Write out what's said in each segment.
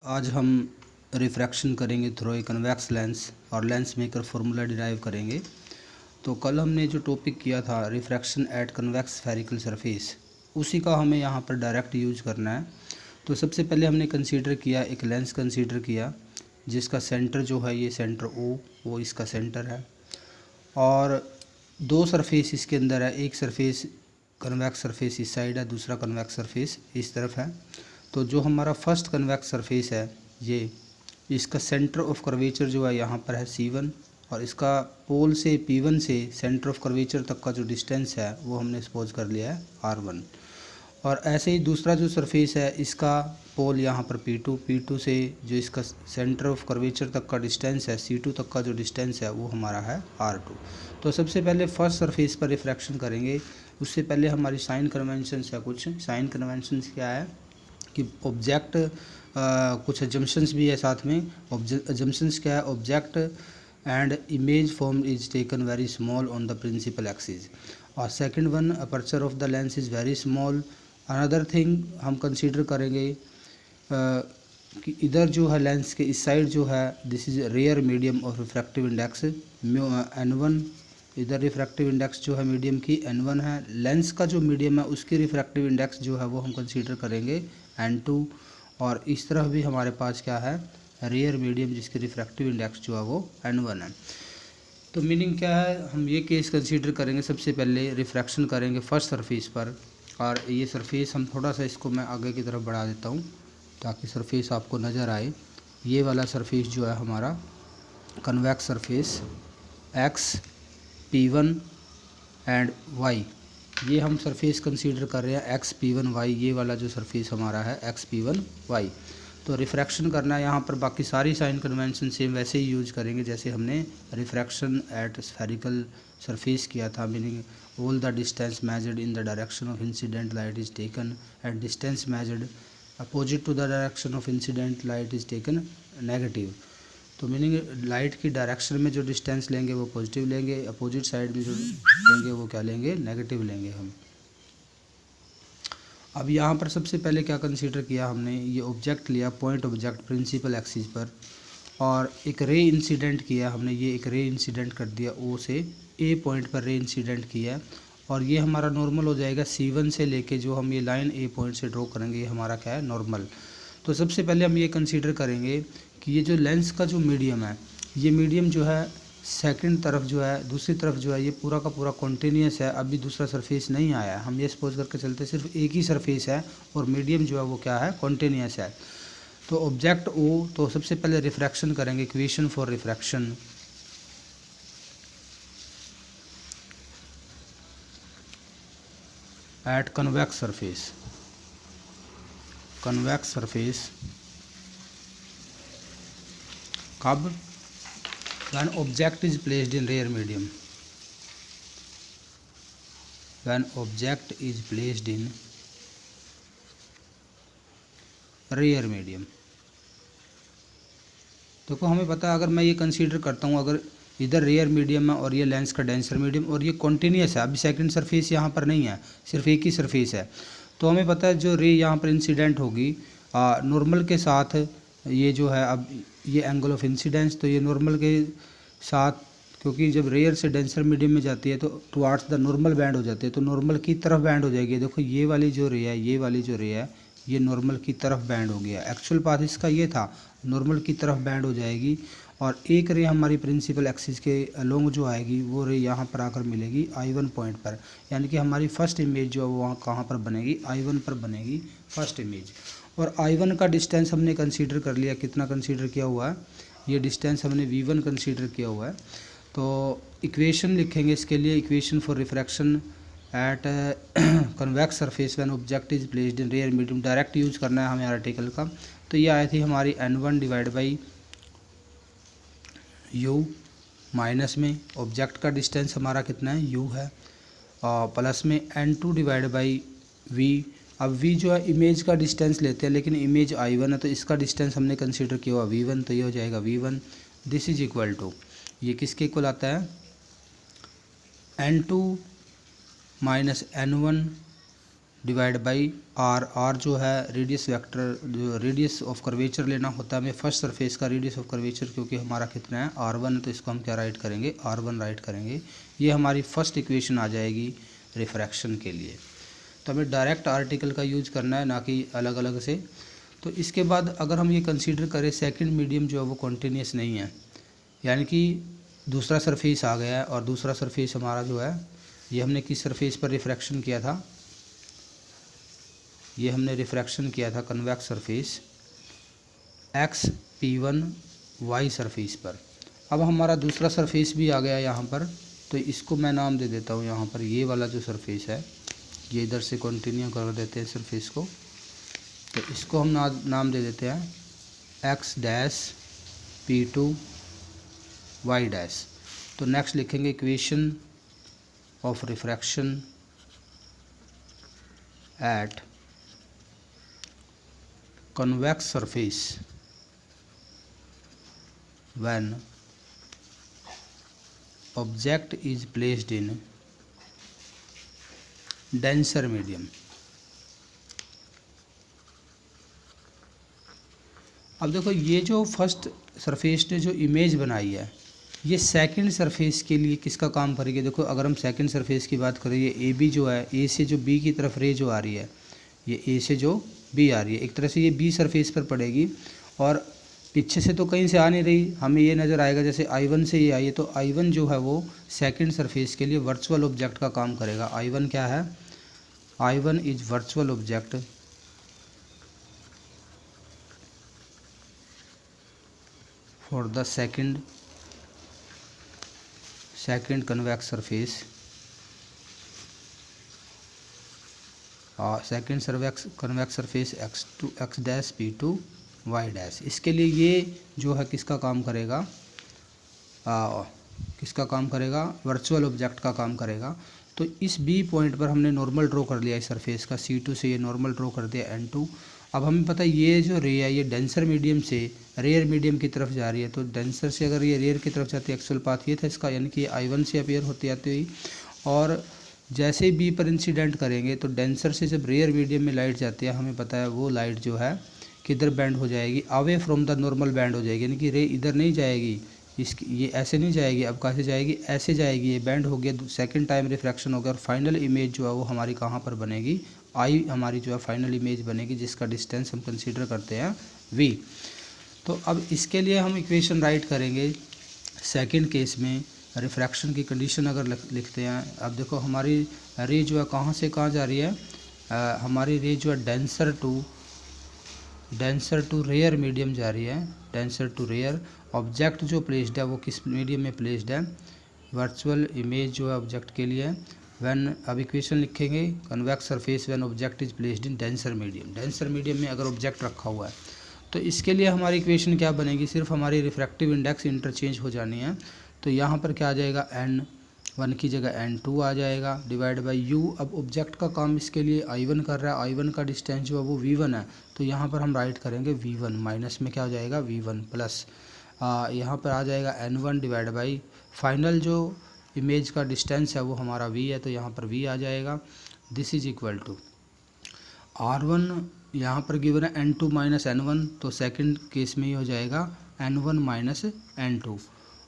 आज हम रिफ्रैक्शन करेंगे थ्रू ए कन्वेक्स लेंस और लेंस मेकर फार्मूला डिराइव करेंगे। तो कल हमने जो टॉपिक किया था refraction at convex spherical surface, उसी का हमें यहाँ पर डायरेक्ट यूज करना है। तो सबसे पहले हमने कंसीडर किया, एक लेंस कंसीडर किया जिसका सेंटर जो है ये सेंटर ओ, वो इसका सेंटर है और दो सरफेस इसके अंदर है। एक सरफेस कन्वेक्स सरफेस इस साइड है, दूसरा कन्वेक्स सरफेस इस तरफ है। तो जो हमारा फर्स्ट कन्वेक्स सरफेस है ये, इसका सेंटर ऑफ कर्वेचर जो है यहाँ पर है C1 और इसका पोल से P1 से सेंटर ऑफ कर्वेचर तक का जो डिस्टेंस है वो हमने सपोज कर लिया है R1। और ऐसे ही दूसरा जो सरफेस है इसका पोल यहाँ पर P2 से जो इसका सेंटर ऑफ कर्वेचर तक का डिस्टेंस है C2 तक का जो डिस्टेंस है वो हमारा है R2। तो सबसे पहले फर्स्ट सरफेस पर रिफ्रैक्शन करेंगे। उससे पहले हमारी साइन कन्वेंशंस है। कुछ साइन कन्वेंशंस क्या है कि ऑब्जेक्ट, कुछ एजम्पशंस भी है साथ में। एजम्पशंस क्या है, object and image form is taken very small on the principal axis. और second one, aperture of the lens is very small. Another thing हम कंसीडर करेंगे कि इधर जो है लेंस के इस साइड जो है this is rare medium of refractive index N1। इधर रिफ्रैक्टिव इंडेक्स जो है मीडियम की N1 है। लेंस का जो मीडियम है उसकी रिफ्रैक्टिव इंडेक्स जो है वो हम कंसीडर करेंगे N2। और इस तरफ भी हमारे पास क्या है, रेयर मीडियम जिसकी रिफ्रैक्टिव इंडेक्स जो है वो N1 है। तो मीनिंग क्या है, हम ये केस कंसीडर करेंगे। सबसे पहले रिफ्रैक्शन करेंगे फर्स्ट सरफेस पर और ये सरफेस हम थोड़ा सा इसको मैं आगे की तरफ बढ़ा देता हूँ ताकि सरफेस आपको नज़र आए। ये वाला सरफेस जो है हमारा convex surface X, P1 and Y, ये हम सरफेस कंसीडर कर रहे हैं X, P1, Y। ये वाला जो सरफेस हमारा है X, P1, Y। तो रिफ्रैक्शन करना है यहाँ पर। बाकी सारी साइन कन्वेंशन सेम वैसे ही यूज करेंगे जैसे हमने रिफ्रैक्शन एट स्फेरिकल सरफेस किया था। Meaning all the distance measured in the direction of incident light is taken and distance measured opposite to the direction of incident light is taken negative. तो meaning light की direction में जो distance लेंगे वो positive लेंगे, opposite side में जो लेंगे वो क्या लेंगे, नेगेटिव लेंगे हम। अब यहाँ पर सबसे पहले क्या कंसीडर किया हमने, ये ऑब्जेक्ट लिया, पॉइंट ऑब्जेक्ट प्रिंसिपल एक्सिस पर, और एक रे इंसिडेंट किया हमने। ये एक रे इंसिडेंट कर दिया O से A पॉइंट पर रे इंसिडेंट किया और ये हमारा नॉर्मल हो जाएगा C1 से लेके जो हम ये लाइन A पॉइंट से ड्रॉ करेंगे ये हमारा क्या है, नॉर्मल। तो सबसे पहले हम ये कंसीडर करेंगे कि ये जो लेंस का जो मीडियम है, ये मीडियम जो है सेकंड तरफ जो है, दूसरी तरफ जो है ये पूरा का पूरा कॉन्टीन्यूस है। अभी दूसरा सरफेस नहीं आया है। हम ये सपोज करके चलते सिर्फ एक ही सरफेस है और मीडियम जो है वो क्या है, कॉन्टीन्यूस है। तो ऑब्जेक्ट O, तो सबसे पहले रिफ्रैक्शन करेंगे। Equation for refraction at convex surface, convex surface कब, when object is placed in rear medium, when object is placed in rear medium। देखो हमें पता है, अगर मैं ये कंसीडर करता हूँ, अगर इधर रेयर मीडियम है और ये लेंस का डेंसर मीडियम और ये कॉन्टीन्यूस है, अभी सेकंड सरफेस यहाँ पर नहीं है, सिर्फ एक ही सरफेस है, तो हमें पता है जो रे यहाँ पर इंसिडेंट होगी नॉर्मल के साथ, ये जो है अब ये एंगल ऑफ इंसिडेंस, तो ये नॉर्मल के साथ, क्योंकि जब रेयर से डेंसर मीडियम में जाती है तो टुवार्ड्स द नॉर्मल बैंड हो जाती है, तो नॉर्मल की तरफ बैंड हो जाएगी। देखो ये वाली जो रे है, ये वाली जो रे है, ये नॉर्मल की तरफ बैंड हो गया। एक्चुअल पाथ इसका ये था, नॉर्मल की तरफ बैंड हो जाएगी और एक रे हमारी प्रिंसिपल एक्सिस के अलोंग जो आएगी वो रे यहाँ पर आकर मिलेगी I1 पॉइंट पर। यानी कि हमारी फर्स्ट इमेज जो है वो वहाँ कहाँ पर बनेगी, I1 पर बनेगी फर्स्ट इमेज। और I1 का डिस्टेंस हमने कंसीडर कर लिया। कितना कंसीडर किया हुआ है, ये डिस्टेंस हमने V1 कंसीडर किया हुआ है। तो इक्वेशन लिखेंगे इसके लिए, equation for refraction at convex surface when object is placed in rare medium, direct use करना है हमें आर्टिकल का। तो ये आई थी हमारी N1 divide by U, minus में ऑब्जेक्ट का डिस्टेंस हमारा कितना है, U है, और प्लस में N2 डिवाइड बाई V। अब V जो है इमेज का डिस्टेंस लेते हैं, लेकिन इमेज I1 है तो इसका डिस्टेंस हमने कंसीडर किया हुआ V1, तो ये हो जाएगा V1। This is equal to, ये किसके इक्वल आता है, N2 minus N1 divide by R. R जो है रेडियस वेक्टर, जो रेडियस ऑफ कर्वेचर लेना होता है हमें फर्स्ट सरफेस का रेडियस ऑफ कर्वेचर, क्योंकि हमारा कितना है r1, तो इसको हम क्या राइट करेंगे, r1 राइट करेंगे। ये हमारी फर्स्ट इक्वेशन आ जाएगी रिफ्रैक्शन के लिए। तो हमें डायरेक्ट आर्टिकल का यूज करना है, ना कि अलग अलग से। तो इसके बाद अगर हम ये कंसीडर करें सेकंड मीडियम जो है वो कॉन्टीन्यूस नहीं है, यानी कि दूसरा सरफेस आ गया है, और दूसरा सरफेस हमारा जो है ये हमने किस सरफेस पर रिफ्रैक्शन किया था, ये हमने रिफ्रैक्शन किया था convex surface XP1 Y surface पर। अब हमारा दूसरा सरफेस भी आ गया यहाँ पर, तो इसको मैं नाम दे देता हूँ यहाँ पर, ये वाला जो सरफेस है ये इधर से कंटिन्यू कर देते हैं सरफेस को, तो इसको हम नाम दे देते हैं X-P2 Y-। तो नेक्स्ट लिखेंगे equation of refraction at convex surface when object is placed in denser medium। अब देखो ये जो फर्स्ट सरफेस ने जो इमेज बनाई है ये सेकंड सरफेस के लिए किसका काम करेगी। देखो अगर हम सेकंड सरफेस की बात करें, ये ए बी जो है, ए से जो बी की तरफ रे जो आ रही है, ये ए से जो बी आ रही है, एक तरह से ये बी सरफेस पर पड़ेगी, और पीछे से तो कहीं से आ नहीं रही, हमें ये नज़र आएगा जैसे I1 से ये आई है, तो I1 जो है वो सेकंड सरफेस के लिए वर्चुअल ऑब्जेक्ट का काम करेगा। I1 क्या है, I1 is virtual object for the second convex surface, second convex surface X-P2 Y-। इसके लिए ये जो है किसका काम करेगा, किसका काम करेगा, वर्चुअल ऑब्जेक्ट का काम करेगा। तो इस B पॉइंट पर हमने नॉर्मल ड्रॉ कर लिया इस सरफेस का, C2 से ये नॉर्मल ड्रॉ कर दिया N2। अब हमें पता है ये जो रे है ये डेंसर मीडियम से रेयर मीडियम की तरफ जा रही है, तो डेंसर से अगर ये रेयर की तरफ जाती है, एक्चुअल पाथ ये था इसका, यानी कि I1 से अपीयर होती आती हुई, और जैसे ही बी पर इंसिडेंट करेंगे तो डेंसर से जब रेयर मीडियम में लाइट जाती है, हमें पता है वो लाइट जो है किधर बैंड हो जाएगी, away from the normal band हो जाएगी, यानी कि रे इधर नहीं जाएगी, इसकी ये ऐसे नहीं जाएगी, अब कैसे जाएगी, ऐसे जाएगी, ये बैंड हो गया, सेकंड टाइम रिफ्रैक्शन हो गया, और फाइनल इमेज जो है वो हमारी कहाँ पर बनेगी, आई हमारी जो है फाइनल इमेज बनेगी, जिसका डिस्टेंस हम कंसीडर करते हैं v। तो अब इसके लिए हम इक्वेशन राइट करेंगे सेकंड केस में रिफ्रैक्शन की कंडीशन अगर लिखते हैं। अब देखो हमारी रे जो है कहाँ से कहाँ जा रही है, हमारी रे जो है डेंसर टू रेयर मीडियम जा रही है, डेंसर टू रेयर। ऑब्जेक्ट जो प्लेस्ड है वो किस मीडियम में प्लेस्ड है, वर्चुअल इमेज जो है ऑब्जेक्ट के लिए। व्हेन, अब इक्वेशन लिखेंगे convex surface when object is placed in denser medium, denser medium में अगर ऑब्जेक्ट रखा हुआ है, तो इसके लिए हमारी इक्वेशन क्या बनेगी, सिर्फ हमारी रिफ्रैक्टिव इंडेक्स इंटरचेंज हो जानी है। तो यहाँ पर क्या आ जाएगा, N1 की जगह N2 आ जाएगा, डिवाइड बाई U। अब ऑब्जेक्ट का काम इसके लिए I1 कर रहा है, I1 का डिस्टेंस जो है वो V1 है, तो यहाँ पर हम राइट करेंगे V1, माइनस में क्या हो जाएगा V1 प्लस यहाँ पर आ जाएगा N1 डिवाइड बाई फाइनल जो इमेज का डिस्टेंस है वो हमारा V है, तो यहाँ पर V आ जाएगा। This is equal to R1 यहाँ पर गिवन है N2 माइनस N1, तो सेकंड केस में ही हो जाएगा N1 माइनस N2,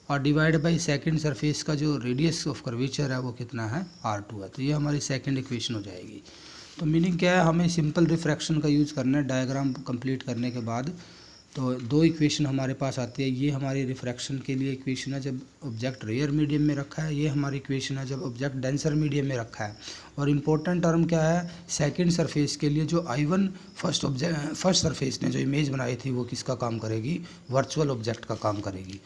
और डिवाइड बाई सेकंड सरफेस का जो रेडियस ऑफ कर्वेचर है वो कितना है, R2 है। तो ये हमारी सेकंड इक्वेशन हो जाएगी। तो मीनिंग क्या है, हमें सिंपल रिफ्रैक्शन का यूज़ करना है डायग्राम कंप्लीट करने के बाद। तो दो इक्वेशन हमारे पास आती है, ये हमारी रिफ्रैक्शन के लिए इक्वेशन है जब ऑब्जेक्ट रेयर मीडियम में रखा है, ये हमारी इक्वेशन है जब ऑब्जेक्ट डेंसर मीडियम में रखा है। और इम्पोर्टेंट टर्म क्या है, सेकंड सरफेस के लिए जो I1 फर्स्ट सरफेस ने जो इमेज बनाई थी वो किसका काम करेगी, वर्चुअल ऑब्जेक्ट का काम करेगी।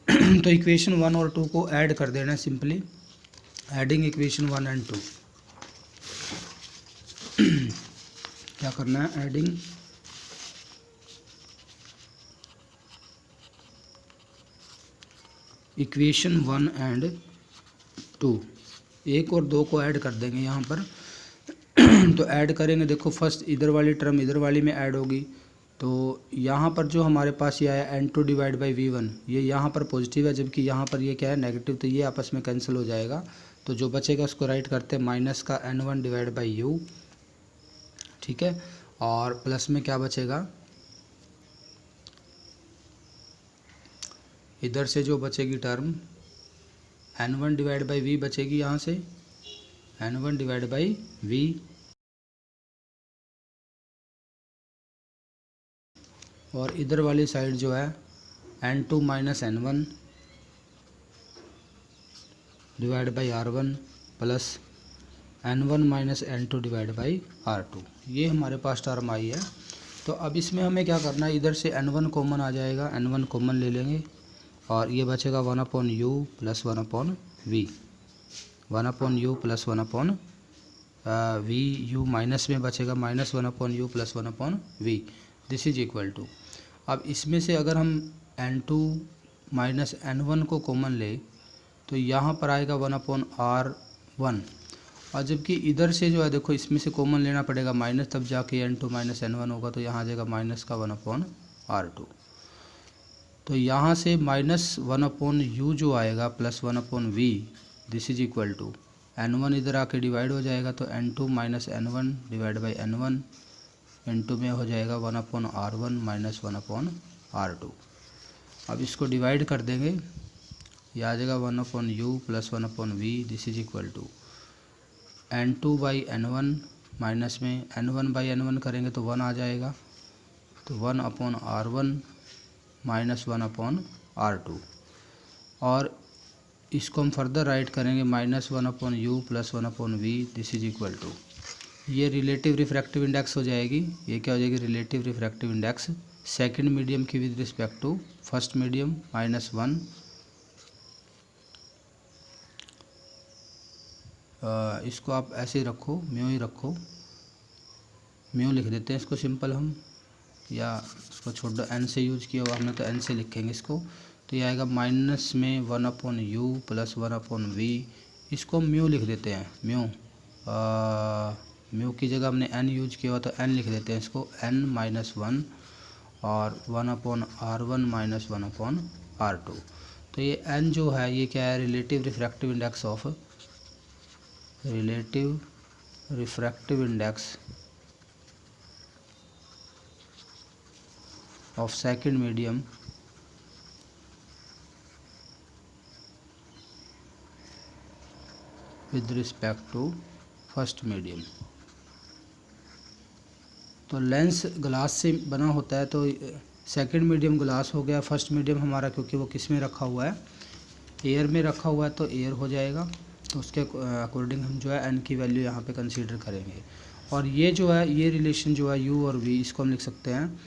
तो इक्वेशन 1 और 2 को ऐड कर देना सिंपली, एडिंग इक्वेशन 1 एंड 2। क्या करना है, एडिंग इक्वेशन 1 एंड 2, 1 और 2 को ऐड कर देंगे यहाँ पर। तो ऐड करेंगे, देखो फर्स्ट इधर वाली टर्म इधर वाली में ऐड होगी, तो यहाँ पर जो हमारे पास ये आया N2 डिवाइड बाई V1, ये यहाँ पर पॉजिटिव है, जबकि यहाँ पर ये क्या है नेगेटिव, तो ये आपस में कैंसिल हो जाएगा। तो जो बचेगा उसको राइट करते हैं माइनस का N1 डिवाइड बाई U ठीक है। और प्लस में क्या बचेगा, इधर से जो बचेगी term n1 divide by we बचेगी, यहाँ से n1 डिवाइड बाई वी, और इधर वाली साइड जो है n2 minus n1 divide by r1 plus n1 minus n2 divide by r2। ये हमारे पास टर्म आई है। तो अब इसमें हमें क्या करना है, इधर से n1 कॉमन आ जाएगा, n1 कॉमन ले लेंगे और ये बचेगा 1/u plus 1/v, 1/u plus 1/v, u minus में बचेगा minus 1/u plus 1/v, this is equal to. अब इसमें से अगर हम n2 माइनस n1 को कॉमन ले तो यहाँ पर आएगा 1/r1, और जबकि इधर से जो है देखो इसमें से कॉमन लेना पड़ेगा माइनस, तब जाके n2 माइनस n1 होगा, तो यहाँ आ जाएगा माइनस का 1/r2। तो यहाँ से माइनस 1/u जो आएगा plus 1/v, this is equal to n1 इधर आके डिवाइड हो जाएगा, तो n2 minus n1 divide by n1 into में हो जाएगा 1/r1 माइनस 1/r2। अब इसको डिवाइड कर देंगे, ये आ जाएगा 1/u plus 1/v, this is equal to n2 by n1 minus में n1 बाई n1 करेंगे तो 1 आ जाएगा, तो 1/r1 माइनस 1/r2। और इसको हम फर्दर राइट करेंगे minus 1/u plus 1/v, this is equal to, ये रिलेटिव रिफ्रैक्टिव इंडेक्स हो जाएगी। ये क्या हो जाएगी, relative refractive index second medium की with respect to first medium -1। इसको आप ऐसे ही रखो, म्यू ही रखो, म्यू लिख देते हैं इसको सिंपल हम, या इसको छोड़ दो, एन से यूज किया हुआ हमने तो एन से लिखेंगे इसको। तो ये आएगा माइनस में 1/u प्लस 1/v, इसको म्यू लिख देते हैं, म्यू की जगह हमने n यूज किया हुआ तो n लिख देते हैं इसको, n-1 और 1/r1 माइनस 1/r2। तो ये n जो है ये क्या है, relative refractive index of, relative refractive index of second medium with respect to first medium. तो लेंस ग्लास से बना होता है, तो सेकंड मीडियम ग्लास हो गया, फर्स्ट मीडियम हमारा क्योंकि वो किस में रखा हुआ है, एयर में रखा हुआ है, तो एयर हो जाएगा। तो उसके अकॉर्डिंग हम जो है n की वैल्यू यहाँ पे कंसीडर करेंगे। और ये जो है ये रिलेशन जो है u और v, इसको हम लिख सकते हैं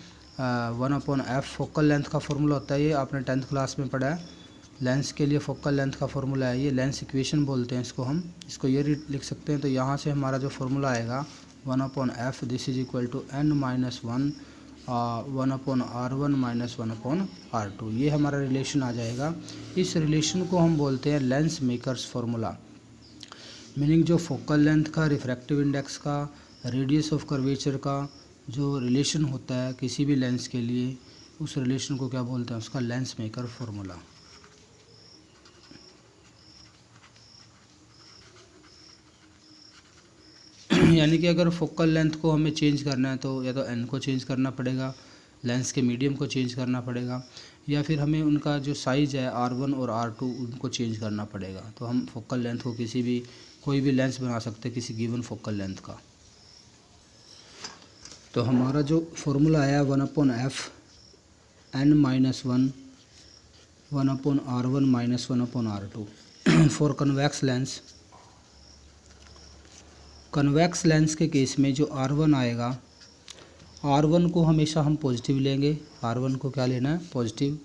1/f, फोकल लेंथ का फॉर्मूला होता है, ये आपने 10th क्लास में पढ़ा है। लेंस के लिए फोकल लेंथ का फॉर्मूला है, ये लेंस इक्वेशन बोलते हैं इसको, हम इसको ये लिख सकते हैं। तो यहाँ से हमारा जो फॉर्मूला आएगा 1/f, this is equal to n-1 1/r1 minus 1/r2, ये हमारा रिलेशन आ जाएगा। इस रिलेशन को हम बोलते हैं लेंस मेकर्स फार्मूला, मीनिंग जो फोकल लेंथ का, रिफ्रैक्टिव इंडेक्स का, रेडियस ऑफ कर्वेचर का जो रिलेशन होता है किसी भी लेंस के लिए, उस रिलेशन को क्या बोलते हैं, उसका लेंस मेकर फार्मूला। यानी कि अगर फोकल लेंथ को हमें चेंज करना है तो या तो n को चेंज करना पड़ेगा, लेंस के मीडियम को चेंज करना पड़ेगा, या फिर हमें उनका जो साइज़ है r1 और r2 उनको चेंज करना पड़ेगा। तो हम फोकल लेंथ को कोई भी लेंस बना सकते हैं किसी गिवन फोकल लेंथ का। तो हमारा जो फॉर्मूला आया 1/f n-1 1/r1 minus 1/r2 for convex lens. Convex lens के केस में जो r1 आएगा, r1 को हमेशा हम पॉजिटिव लेंगे, r1 को क्या लेना है, पॉजिटिव,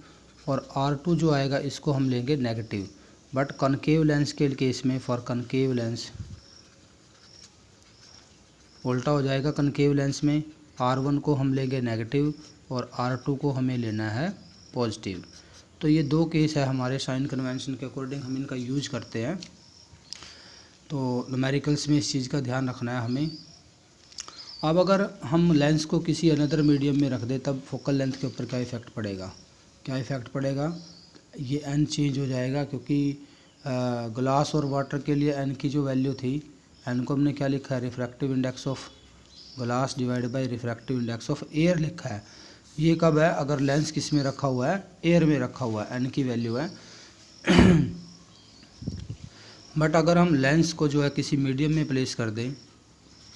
और r2 जो आएगा इसको हम लेंगे नेगेटिव। बट कनकेव लेंस के केस में, फॉर कनकेव लेंस उल्टा हो जाएगा। कनकेव लेंस में r1 को हम लेंगे नेगेटिव और r2 को हमें लेना है पॉजिटिव। तो ये दो केस है हमारे साइन कन्वेंशन के अकॉर्डिंग, हम इनका यूज करते हैं। तो न्यूमेरिकल्स में इस चीज़ का ध्यान रखना है हमें। अब अगर हम लेंस को किसी अनदर मीडियम में रख दें तब फोकल लेंथ के ऊपर क्या इफ़ेक्ट पड़ेगा, क्या इफ़ेक्ट पड़ेगा, ये n चेंज हो जाएगा, क्योंकि ग्लास और वाटर के लिए n की जो वैल्यू थी, n को हमने क्या लिखा है, refractive index of glass divide by refractive index of air लिखा है। ये कब है? अगर लेंस किस में रखा हुआ है? एयर में रखा हुआ है, एन की वैल्यू है। बट अगर हम लेंस को जो है किसी मीडियम में प्लेस कर दें,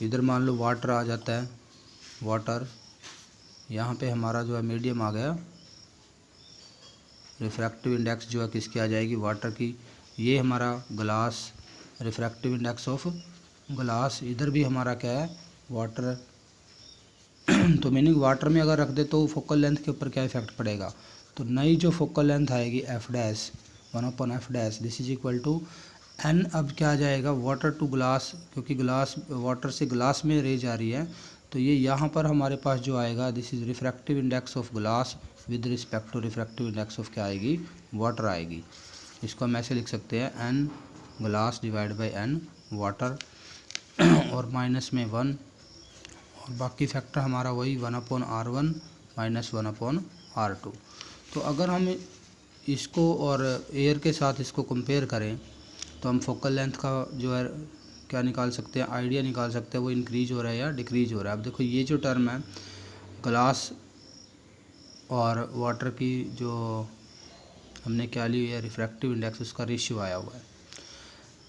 इधर मान लो वाटर आ जाता है, वाटर यहाँ पे हमारा जो है मीडियम आ गया, रिफ्रैक्टिव इंडेक्स जो है किसकी आ जाएगी? वाटर की। ये हमारा glass, refractive index of glass, इधर भी हमारा क्या है? वाटर। तो मीनिंग वाटर में अगर रख दे तो फोकल लेंथ के ऊपर क्या इफेक्ट पड़ेगा? तो नई जो फोकल लेंथ आएगी F dash, 1/f dash, this is equal to N. अब क्या आ जाएगा? वाटर टू ग्लास, क्योंकि ग्लास, वाटर से ग्लास में रेज आ रही है, तो ये यहाँ पर हमारे पास जो आएगा, this is refractive index of glass with respect to refractive index of क्या आएगी? वाटर आएगी। इसको हम ऐसे लिख सकते हैं, N glass divide by N water, और माइनस में 1, और बाकी फैक्टर हमारा वही 1/r1 माइनस 1/r2। तो अगर हम इसको और एयर के साथ इसको कंपेयर करें तो हम फोकल लेंथ का जो है क्या निकाल सकते हैं? आइडिया निकाल सकते हैं, वो इंक्रीज हो रहा है या डिक्रीज हो रहा है। अब देखो ये जो टर्म है ग्लास और वाटर की, जो हमने क्या ली है रिफ्रैक्टिव इंडेक्स, उसका रेशियो आया हुआ है।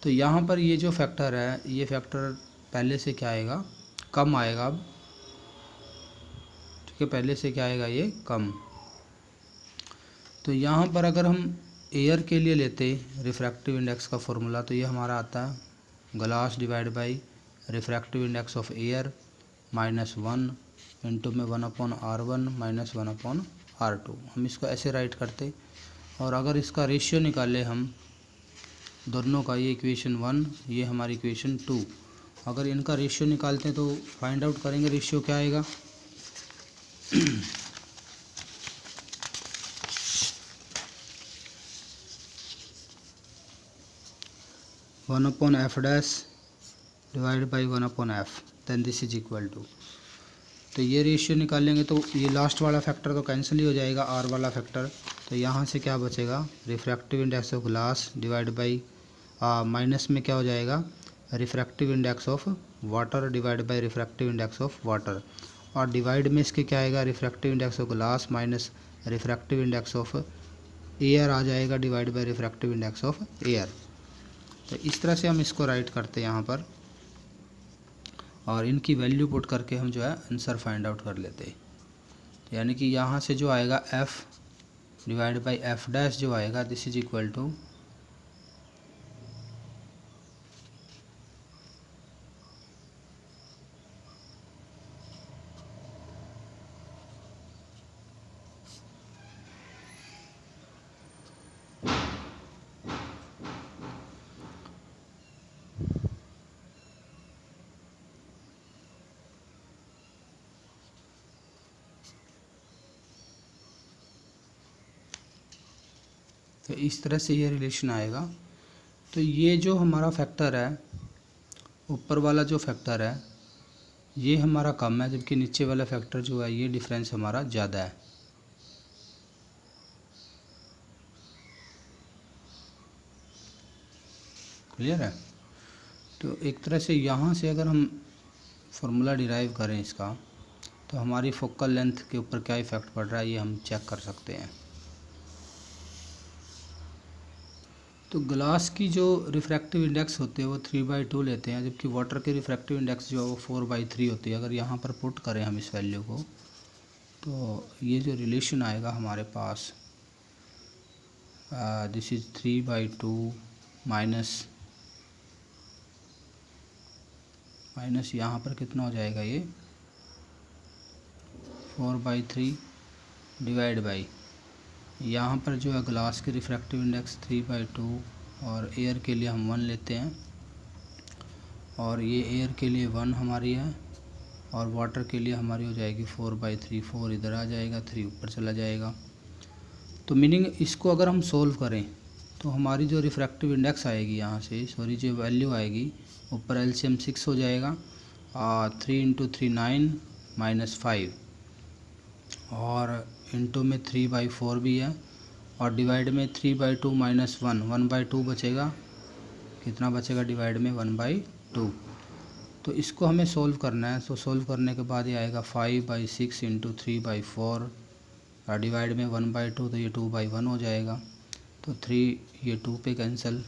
तो यहाँ पर ये जो फैक्टर है, ये फैक्टर पहले से क्या आएगा? कम आएगा अब, ठीक है, पहले से क्या आएगा? ये कम। तो यहाँ पर अगर हम एयर के लिए लेते रिफ्रैक्टिव इंडेक्स का फॉर्मूला, तो ये हमारा आता है glass divide by refractive index of air minus 1 into में 1/r1 माइनस 1/r2। हम इसको ऐसे राइट करते, और अगर इसका रेशियो निकाले हम दोनों का, ये इक्वेशन 1, ये हमारी इक्वेशन 2, अगर इनका रेशियो निकालते हैं तो फाइंड आउट करेंगे रेशियो क्या आएगा। 1/f dash divide by 1/f, then this is equal to, तो ये रेशियो निकालेंगे तो ये लास्ट वाला फैक्टर तो कैंसिल ही हो जाएगा, आर वाला फैक्टर। तो यहाँ से क्या बचेगा? Refractive index of glass divide by minus में क्या हो जाएगा? Refractive index of water divide by refractive index of water, और डिवाइड में इसके क्या आएगा? Refractive index of glass minus refractive index of air आ जाएगा divide by refractive index of air. तो इस तरह से हम इसको राइट करते हैं यहाँ पर, और इनकी वैल्यू पुट करके हम जो है आंसर फाइंड आउट कर लेते हैं। तो यानी कि यहाँ से जो आएगा f divide by f dash जो आएगा, दिस इज इक्वल टू तो इस तरह से ये रिलेशन आएगा। तो ये जो हमारा फैक्टर है, ऊपर वाला जो फैक्टर है ये हमारा कम है, जबकि नीचे वाला फैक्टर जो है ये डिफरेंस हमारा ज़्यादा है। क्लियर है? तो एक तरह से यहाँ से अगर हम फार्मूला डिराइव करें इसका, तो हमारी फोकल लेंथ के ऊपर क्या इफ़ेक्ट पड़ रहा है ये हम चेक कर सकते हैं। तो ग्लास की जो रिफ्रैक्टिव इंडेक्स होते हैं वो 3/2 लेते हैं, जबकि वाटर के रिफ्रैक्टिव इंडेक्स जो है वो 4/3 होती है। अगर यहाँ पर पुट करें हम इस वैल्यू को, तो ये जो रिलेशन आएगा हमारे पास, दिस इज 3/2 माइनस यहाँ पर कितना हो जाएगा? ये 4/3 डिवाइड बाई, यहाँ पर जो है ग्लास की रिफ्रैक्टिव इंडेक्स 3/2, और एयर के लिए हम 1 लेते हैं, और ये एयर के लिए 1 हमारी है, और वाटर के लिए हमारी हो जाएगी 4/3। 4 इधर आ जाएगा, 3 ऊपर चला जाएगा। तो मीनिंग इसको अगर हम सोल्व करें तो हमारी जो रिफ्रैक्टिव इंडेक्स आएगी यहाँ से, सॉरी जो वैल्यू आएगी, ऊपर एलसीएम 6 हो जाएगा, 3 × 3 9 माइनस 5, और इंटू में 3/4 भी है, और डिवाइड में 3/2 माइनस 1 1/2 बचेगा। कितना बचेगा डिवाइड में? 1/2। तो इसको हमें सोल्व करना है। तो सोल्व करने के बाद ये आएगा 5/6 इंटू 3/4 डिवाइड में 1/2, तो ये 2/1 हो जाएगा। तो 3 ये 2 पे कैंसिल,